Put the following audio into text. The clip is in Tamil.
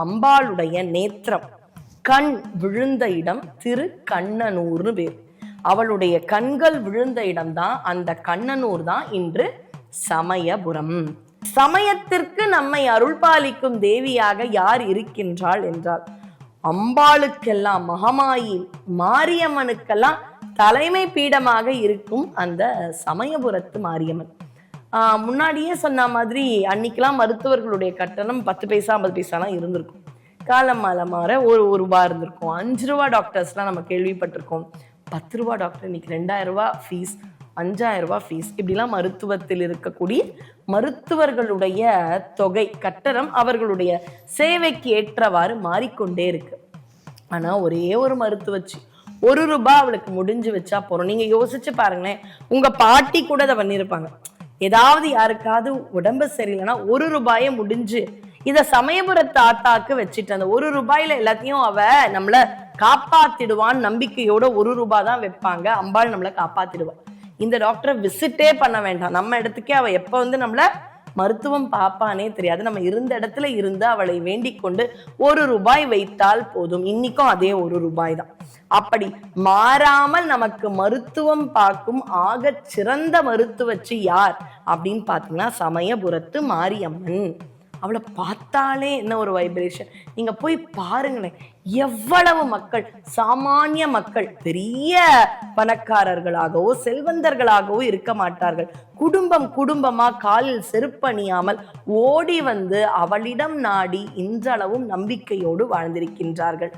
அம்பாளுடைய நேத்திரம் கண் விழுந்த இடம் திரு கண்ணனூர்னு பேர். அவளுடைய கண்கள் விழுந்த இடம்தான் அந்த கண்ணனூர் தான் இன்று சமயபுரம். சமயத்திற்கு நம்மை அருள்பாலிக்கும் தேவியாக யார் இருக்கின்றாள் என்றால் அம்பாளுக்கெல்லாம் மகமாயி மாரியம்மனுக்கெல்லாம் தலைமை பீடமாக இருக்கும் அந்த சமயபுரத்து மாரியம்மன். முன்னாடியே சொன்ன மாதிரி அன்னைக்கெல்லாம் மருத்துவர்களுடைய கட்டணம் 10 பைசா 50 பைசாலாம் இருந்திருக்கும். காலம் மாற ஒரு ரூபா இருந்திருக்கும். 5 ரூபா டாக்டர்ஸ்லாம் நம்ம கேள்விப்பட்டிருக்கோம். 10 ரூபா டாக்டர் இன்னைக்கு 2000 ரூபா ஃபீஸ், 5000 ரூபா ஃபீஸ். இப்படிலாம் மருத்துவத்தில் இருக்கக்கூடிய மருத்துவர்களுடைய தொகை கட்டணம் அவர்களுடைய சேவைக்கு ஏற்றவாறு மாறிக்கொண்டே இருக்கு. ஆனா ஒரே ஒரு மருத்துவச்சி 1 ரூபாய் அவளுக்கு முடிஞ்சு வச்சா போறோம். நீங்க யோசிச்சு பாருங்களேன், உங்க பாட்டி கூட அதை பண்ணியிருப்பாங்க. ஏதாவது யாருக்காவது உடம்பு சரியில்லைன்னா 1 ரூபாயை முடிஞ்சு இத சமயபுரத்து ஆத்தாக்கு வச்சுட்டு அந்த 1 ரூபாயில எல்லாத்தையும் அவ நம்மள காப்பாத்திடுவான்னு நம்பிக்கையோட 1 ரூபாய் தான் வைப்பாங்க. அம்பாள் நம்மளை காப்பாத்திடுவா. இந்த டாக்டரை விசிட்டே பண்ண வேண்டாம், நம்ம இடத்துக்கே அவ எப்ப வந்து நம்மள மருத்துவம் பாப்பானே தெரியாது. நம்ம இருந்த இடத்துல இருந்து அவளை வேண்டிக் கொண்டு 1 ரூபாய் வைத்தால் போதும். இன்னைக்கும் அதே 1 ரூபாய் தான். அப்படி மாறாமல் நமக்கு மருத்துவம் பார்க்கும் ஆக சிறந்த மருத்துவச்சி யார் அப்படின்னு பாத்தீங்கன்னா சமயபுரத்து மாரியம்மன். அவளை பார்த்தாலே என்ன ஒரு வைப்ரேஷன். நீங்க போய் பாருங்களேன், எவ்வளவு மக்கள், சாமானிய மக்கள், பெரிய பணக்காரர்களாகவோ செல்வந்தர்களாகவோ இருக்க மாட்டார்கள். குடும்பமா காலில் செருப்பணியாமல் ஓடி வந்து அவளிடம் நாடி இன்றளவும் நம்பிக்கையோடு வாழ்ந்திருக்கின்றார்கள்.